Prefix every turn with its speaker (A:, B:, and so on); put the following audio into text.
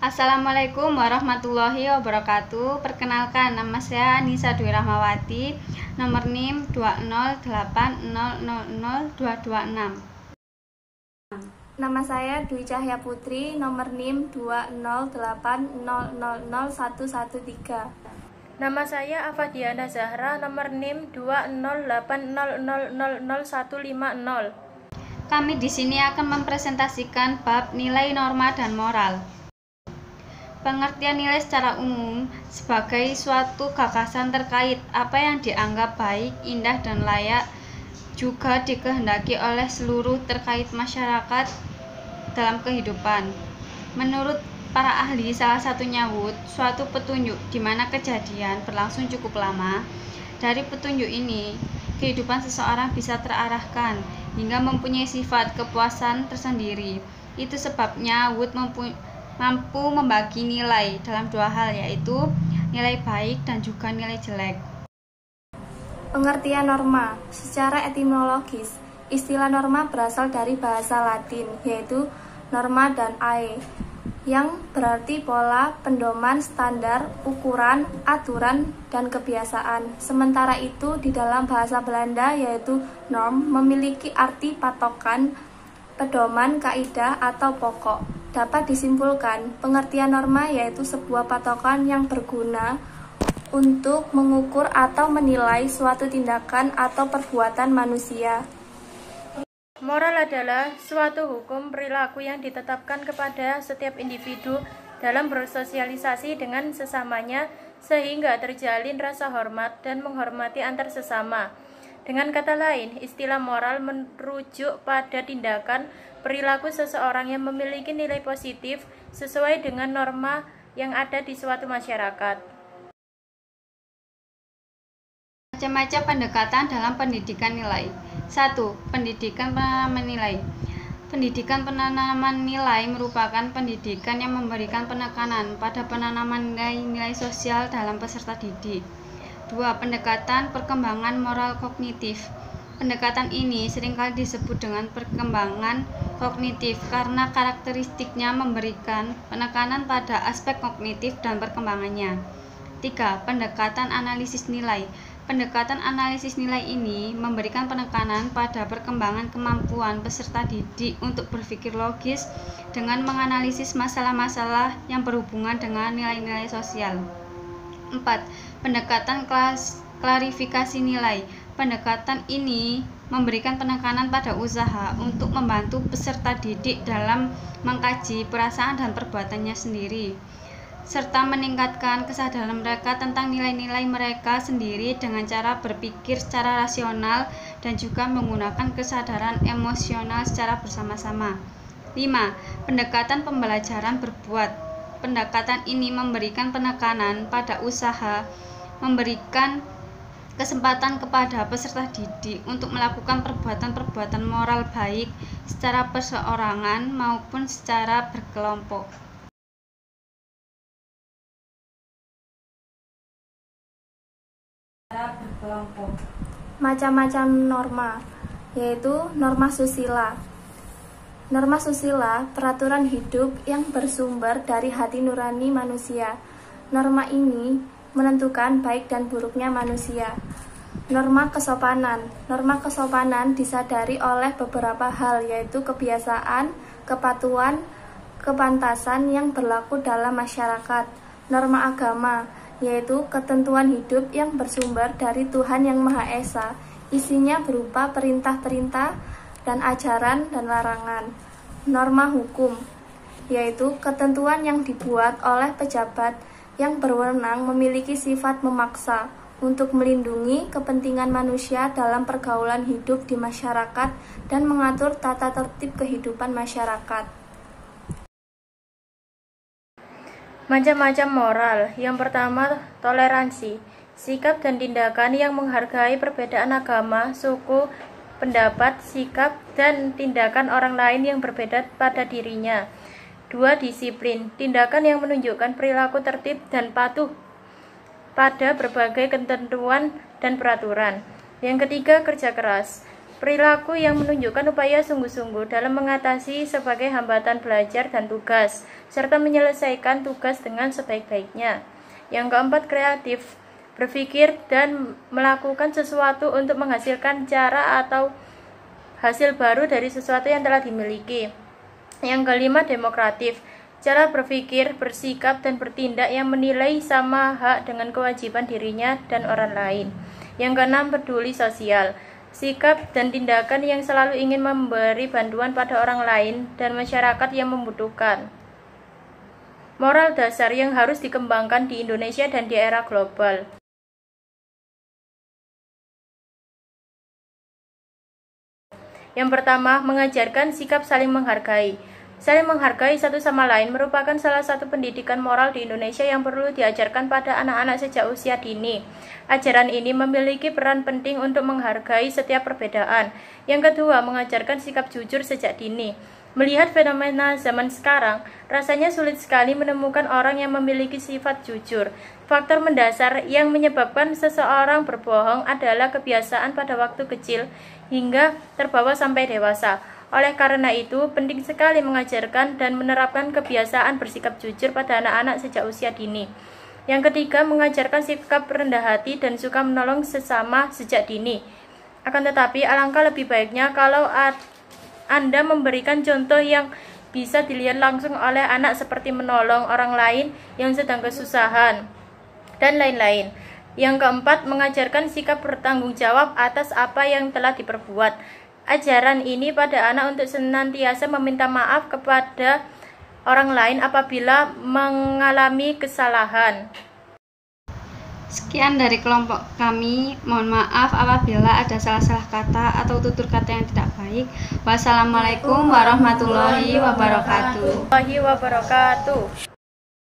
A: Assalamualaikum warahmatullahi wabarakatuh. Perkenalkan, nama saya Anissa Dwi Rahmawati, nomor NIM 208000226.
B: Nama saya Dwi Cahya Putri, nomor NIM 208000113.
C: Nama saya Afadiana Zahra, nomor NIM 20800000150.
A: Kami di sini akan mempresentasikan bab nilai, norma, dan moral. Pengertian nilai secara umum sebagai suatu gagasan terkait apa yang dianggap baik, indah, dan layak, juga dikehendaki oleh seluruh terkait masyarakat dalam kehidupan. Menurut para ahli, salah satunya wujud suatu petunjuk di mana kejadian berlangsung cukup lama. Dari petunjuk ini, kehidupan seseorang bisa terarahkan hingga mempunyai sifat kepuasan tersendiri. Itu sebabnya wujud mampu membagi nilai dalam dua hal, yaitu nilai baik dan juga nilai jelek.
B: Pengertian norma. Secara etimologis, istilah norma berasal dari bahasa Latin, yaitu norma dan ae, yang berarti pola, pedoman, standar, ukuran, aturan, dan kebiasaan. Sementara itu, di dalam bahasa Belanda, yaitu norm, memiliki arti patokan, pedoman, kaidah, atau pokok. Dapat disimpulkan, pengertian norma yaitu sebuah patokan yang berguna untuk mengukur atau menilai suatu tindakan atau perbuatan manusia.
C: Moral adalah suatu hukum perilaku yang ditetapkan kepada setiap individu dalam bersosialisasi dengan sesamanya sehingga terjalin rasa hormat dan menghormati antar sesama. Dengan kata lain, istilah moral merujuk pada tindakan perilaku seseorang yang memiliki nilai positif sesuai dengan norma yang ada di suatu masyarakat.
A: Macam-macam pendekatan dalam pendidikan nilai. 1. Pendidikan penanaman nilai. Pendidikan penanaman nilai merupakan pendidikan yang memberikan penekanan pada penanaman nilai-nilai sosial dalam peserta didik. 2. Pendekatan perkembangan moral kognitif. Pendekatan ini seringkali disebut dengan perkembangan kognitif karena karakteristiknya memberikan penekanan pada aspek kognitif dan perkembangannya. 3. Pendekatan analisis nilai. Pendekatan analisis nilai ini memberikan penekanan pada perkembangan kemampuan peserta didik untuk berpikir logis dengan menganalisis masalah-masalah yang berhubungan dengan nilai-nilai sosial. 4. Pendekatan klarifikasi nilai. Pendekatan ini memberikan penekanan pada usaha untuk membantu peserta didik dalam mengkaji perasaan dan perbuatannya sendiri, serta meningkatkan kesadaran mereka tentang nilai-nilai mereka sendiri dengan cara berpikir secara rasional dan juga menggunakan kesadaran emosional secara bersama-sama. 5. Pendekatan pembelajaran berbuat. Pendekatan ini memberikan penekanan pada usaha, memberikan kesempatan kepada peserta didik untuk melakukan perbuatan-perbuatan moral baik secara perseorangan maupun secara berkelompok.
B: Macam-macam norma, yaitu norma susila. Norma susila, peraturan hidup yang bersumber dari hati nurani manusia. Norma ini menentukan baik dan buruknya manusia. Norma kesopanan. Norma kesopanan disadari oleh beberapa hal, yaitu kebiasaan, kepatuhan, kepantasan yang berlaku dalam masyarakat. Norma agama, yaitu ketentuan hidup yang bersumber dari Tuhan Yang Maha Esa. Isinya berupa perintah-perintah dan ajaran dan larangan. Norma hukum, yaitu ketentuan yang dibuat oleh pejabat yang berwenang memiliki sifat memaksa untuk melindungi kepentingan manusia dalam pergaulan hidup di masyarakat dan mengatur tata tertib kehidupan masyarakat.
C: Macam-macam moral. Yang pertama, toleransi. Sikap dan tindakan yang menghargai perbedaan agama, suku, pendapat, sikap, dan tindakan orang lain yang berbeda pada dirinya. 2. Disiplin. Tindakan yang menunjukkan perilaku tertib dan patuh pada berbagai ketentuan dan peraturan. Yang ketiga, kerja keras. perilaku yang menunjukkan upaya sungguh-sungguh dalam mengatasi sebagai hambatan belajar dan tugas, serta menyelesaikan tugas dengan sebaik-baiknya. Yang keempat, kreatif, berpikir dan melakukan sesuatu untuk menghasilkan cara atau hasil baru dari sesuatu yang telah dimiliki. Yang kelima, demokratif, cara berpikir, bersikap, dan bertindak yang menilai sama hak dengan kewajiban dirinya dan orang lain. Yang keenam, peduli sosial, sikap dan tindakan yang selalu ingin memberi bantuan pada orang lain dan masyarakat yang membutuhkan. Moral dasar yang harus dikembangkan di Indonesia dan di era global. Yang pertama, mengajarkan sikap saling menghargai. Saling menghargai satu sama lain merupakan salah satu pendidikan moral di Indonesia yang perlu diajarkan pada anak-anak sejak usia dini. Ajaran ini memiliki peran penting untuk menghargai setiap perbedaan. Yang kedua, mengajarkan sikap jujur sejak dini. Melihat fenomena zaman sekarang, rasanya sulit sekali menemukan orang yang memiliki sifat jujur. Faktor mendasar yang menyebabkan seseorang berbohong adalah kebiasaan pada waktu kecil hingga terbawa sampai dewasa. Oleh karena itu, penting sekali mengajarkan dan menerapkan kebiasaan bersikap jujur pada anak-anak sejak usia dini. Yang ketiga, mengajarkan sikap rendah hati dan suka menolong sesama sejak dini. Akan tetapi, alangkah lebih baiknya kalau Anda memberikan contoh yang bisa dilihat langsung oleh anak seperti menolong orang lain yang sedang kesusahan, dan lain-lain. Yang keempat, mengajarkan sikap bertanggung jawab atas apa yang telah diperbuat. Ajaran ini pada anak untuk senantiasa meminta maaf kepada orang lain apabila mengalami kesalahan.
A: Sekian dari kelompok kami. Mohon maaf apabila ada salah-salah kata atau tutur kata yang tidak baik. Wassalamualaikum warahmatullahi wabarakatuh.